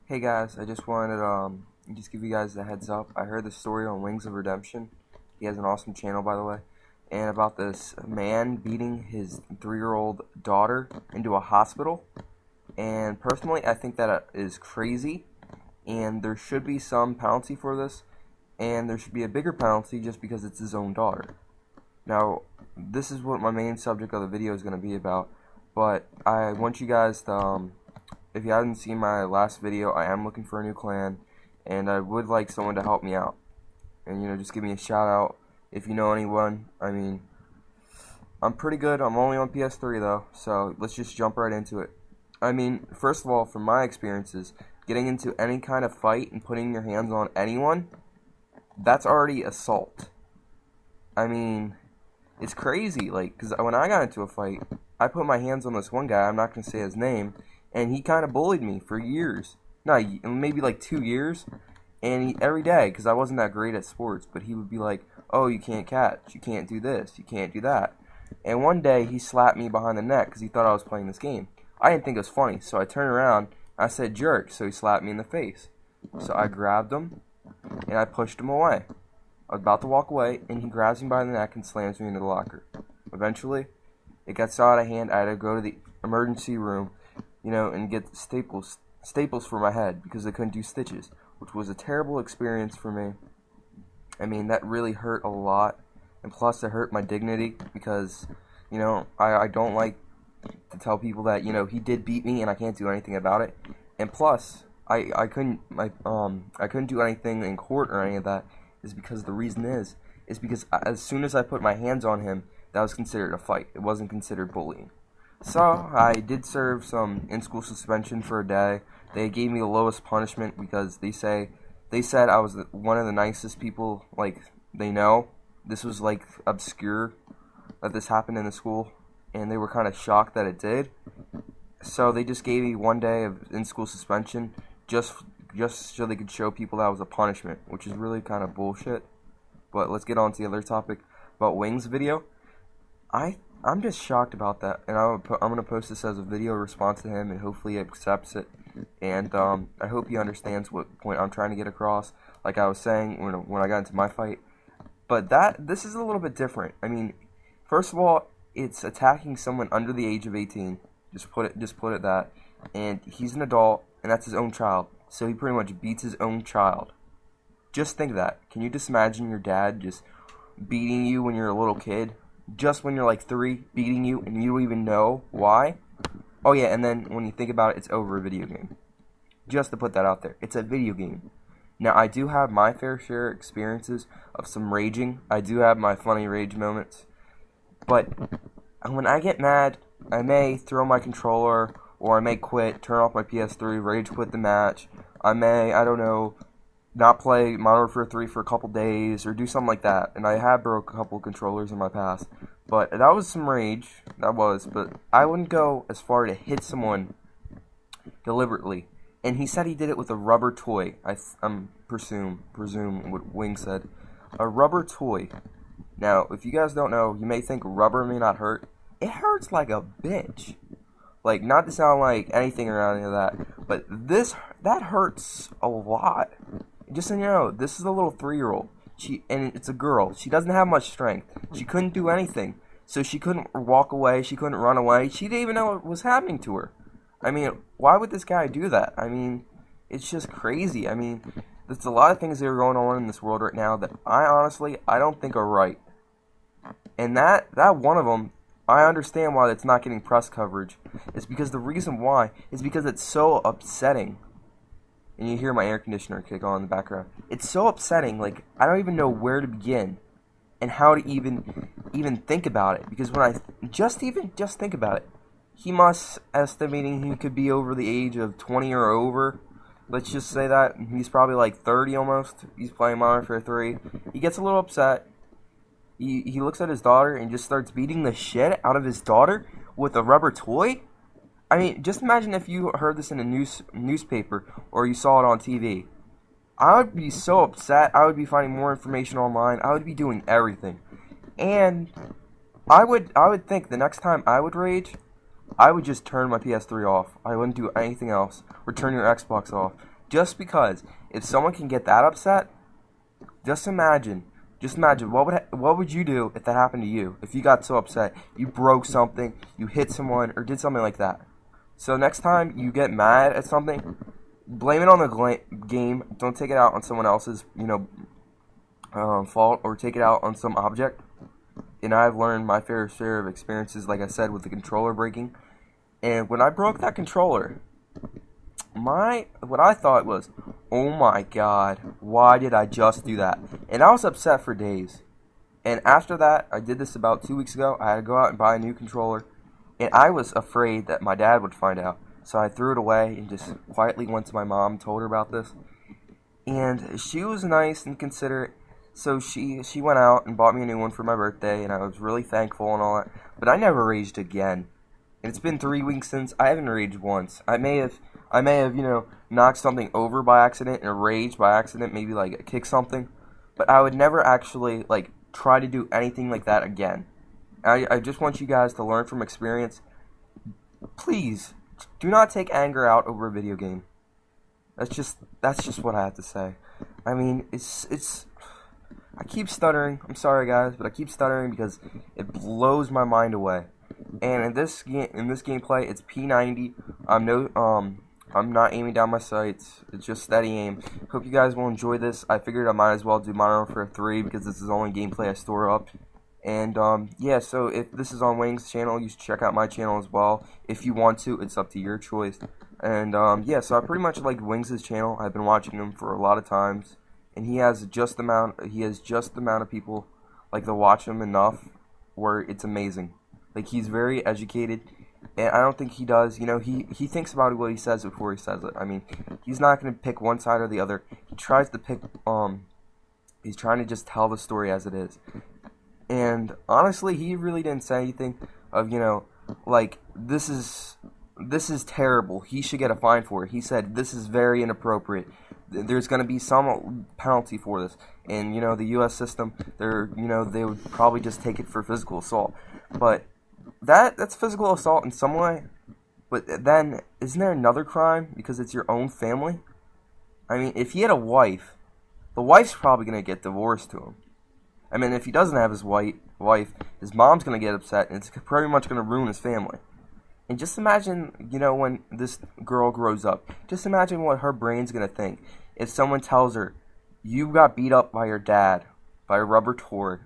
Hey guys, I just wanted to just give you guys a heads up. I heard the story on Wings of Redemption. He has an awesome channel, by the way, and about this man beating his 3-year-old daughter into a hospital. And personally, I think that is crazy, and there should be some penalty for this, and there should be a bigger penalty just because it's his own daughter. Now, this is what my main subject of the video is going to be about, but I want you guys to if you haven't seen my last video, I am looking for a new clan, and I would like someone to help me out. And, just give me a shout out if you know anyone. I mean, I'm pretty good. I'm only on PS3, though, so let's just jump right into it. I mean, first of all, from my experiences, getting into any kind of fight and putting your hands on anyone, that's already assault. I mean, it's crazy, because when I got into a fight, I put my hands on this one guy, I'm not going to say his name, and he kind of bullied me for years. No, maybe like 2 years, and every day, because I wasn't that great at sports, but he would be like, oh, you can't catch, you can't do this, you can't do that. And one day, he slapped me behind the neck because he thought I was playing this game. I didn't think it was funny, so I turned around, I said jerk, so he slapped me in the face. So I grabbed him, and I pushed him away. I was about to walk away, and he grabs me by the neck and slams me into the locker. Eventually, it got so out of hand, I had to go to the emergency room, and get staples for my head because they couldn't do stitches, which was a terrible experience for me. I mean, that really hurt a lot, and plus it hurt my dignity because, I don't like to tell people that, he did beat me and I can't do anything about it. And plus, I couldn't do anything in court or any of that, is because the reason is because as soon as I put my hands on him, that was considered a fight. It wasn't considered bullying. So, I did serve some in-school suspension for a day. They gave me the lowest punishment because they said I was one of the nicest people, they know. This was, obscure that this happened in the school, and they were kind of shocked that it did. So, they just gave me 1 day of in-school suspension just so they could show people that was a punishment, which is really kind of bullshit. But let's get on to the other topic about Wings video. I'm just shocked about that, and I'm going to post this as a video response to him, and hopefully he accepts it, and I hope he understands what point I'm trying to get across, like I was saying when I got into my fight. But this is a little bit different. I mean, first of all, it's attacking someone under the age of 18, just put it that, and he's an adult, and that's his own child, so he pretty much beats his own child. Just think of that. Can you just imagine your dad just beating you when you're a little kid? Just when you're like 3, beating you, and you don't even know why? Oh yeah, and then when you think about it, it's over a video game. Just to put that out there. It's a video game. Now, I do have my fair share of experiences of some raging. I do have my funny rage moments. But when I get mad, I may throw my controller, or I may quit, turn off my PS3, rage quit the match. I may, I don't know, not play Modern Warfare 3 for a couple days, or do something like that. And I have broke a couple controllers in my past. But that was some rage, but I wouldn't go as far to hit someone deliberately. And he said he did it with a rubber toy. I'm presume what Wing said. A rubber toy. Now, if you guys don't know, you may think rubber may not hurt. It hurts like a bitch. Not to sound like anything around any of that, but that hurts a lot. Just so you know, this is a little 3-year-old. And it's a girl. She doesn't have much strength. She couldn't do anything. So she couldn't walk away. She couldn't run away. She didn't even know what was happening to her. I mean, why would this guy do that? I mean, it's just crazy. I mean, there's a lot of things that are going on in this world right now that I don't think are right. And that one of them, I understand why it's not getting press coverage. It's because the reason why is because it's so upsetting. And you hear my air conditioner kick on in the background. It's so upsetting, I don't even know where to begin and how to even think about it. Because when I just think about it, he must, estimating he could be over the age of 20 or over. Let's just say that. He's probably 30 almost. He's playing Modern Warfare 3. He gets a little upset. He looks at his daughter and just starts beating the shit out of his daughter with a rubber toy. I mean, just imagine if you heard this in a newspaper or you saw it on TV. I would be so upset. I would be finding more information online. I would be doing everything. And I would think the next time I would rage, I would just turn my PS3 off. I wouldn't do anything else. Or turn your Xbox off. Just because if someone can get that upset, just imagine. Just imagine what would you do if that happened to you? If you got so upset, you broke something, you hit someone, or did something like that. So next time you get mad at something, blame it on the game. Don't take it out on someone else's, fault, or take it out on some object. And I've learned my fair share of experiences, like I said, with the controller breaking. And when I broke that controller, what I thought was, oh my god, why did I just do that? And I was upset for days. And after that, I did this about 2 weeks ago. I had to go out and buy a new controller, and I was afraid that my dad would find out. So I threw it away and just quietly went to my mom, told her about this. And she was nice and considerate. So she went out and bought me a new one for my birthday, and I was really thankful and all that. But I never raged again. And it's been 3 weeks since. I haven't raged once. I may have, knocked something over by accident and raged by accident, maybe like kick something. But I would never actually try to do anything like that again. I just want you guys to learn from experience. Please do not take anger out over a video game. That's just what I have to say. I mean, I keep stuttering. I'm sorry, guys, but I keep stuttering because it blows my mind away. And in this gameplay, it's P90. I'm not aiming down my sights. It's just steady aim. Hope you guys will enjoy this. I figured I might as well do Modern Warfare 3 because this is the only gameplay I store up. And yeah, so if this is on Wing's channel, you should check out my channel as well. If you want to, it's up to your choice. And yeah, so I pretty much like Wings' channel. I've been watching him for a lot of times, and he has just the amount of people that watch him enough where it's amazing. He's very educated, and I don't think he does. He thinks about what he says before he says it. I mean, he's not going to pick one side or the other. He tries to pick. He's trying to just tell the story as it is. And honestly, he really didn't say anything of this is terrible. He should get a fine for it. He said this is very inappropriate. There's going to be some penalty for this. And the U.S. system, they would probably just take it for physical assault. But that's physical assault in some way. But then, isn't there another crime because it's your own family? I mean, if he had a wife, the wife's probably going to get divorced to him. I mean, if he doesn't have his wife, his mom's going to get upset, and it's pretty much going to ruin his family. And just imagine, when this girl grows up, just imagine what her brain's going to think if someone tells her, you got beat up by your dad, by a rubber toy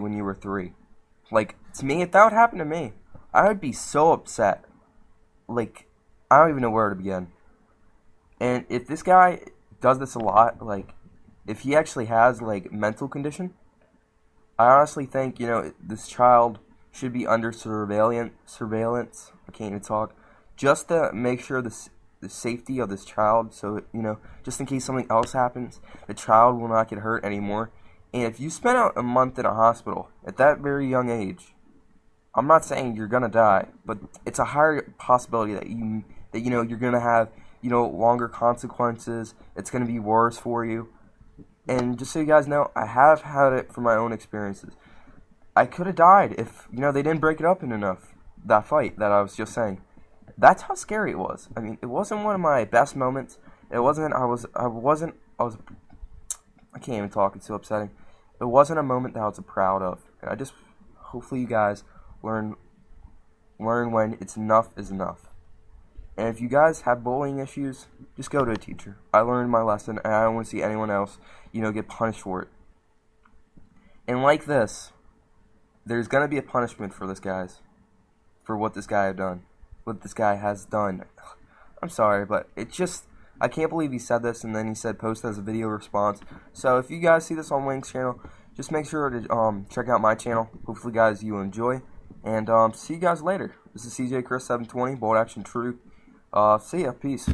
when you were 3. To me, if that would happen to me, I would be so upset. I don't even know where to begin. And if this guy does this a lot, if he actually has, mental condition, I honestly think, this child should be under surveillance, I can't even talk, just to make sure the safety of this child, so, just in case something else happens, the child will not get hurt anymore. And if you spend out a month in a hospital at that very young age, I'm not saying you're gonna die, but it's a higher possibility that you're gonna have, longer consequences, it's gonna be worse for you. And just so you guys know, I have had it from my own experiences. I could have died if, they didn't break it up in enough, that fight that I was just saying. That's how scary it was. I mean, it wasn't one of my best moments. It wasn't, I can't even talk, it's so upsetting. It wasn't a moment that I was proud of. And hopefully you guys learn when it's enough is enough. And if you guys have bullying issues, just go to a teacher. I learned my lesson, and I don't want to see anyone else, get punished for it. And like this, there's going to be a punishment for this, guys. For what this guy has done. I'm sorry, but I can't believe he said this, and then he said post as a video response. So if you guys see this on Wing's channel, just make sure to check out my channel. Hopefully, guys, you enjoy. And see you guys later. This is CJ Chris 720, Bold Action True. See ya. Peace.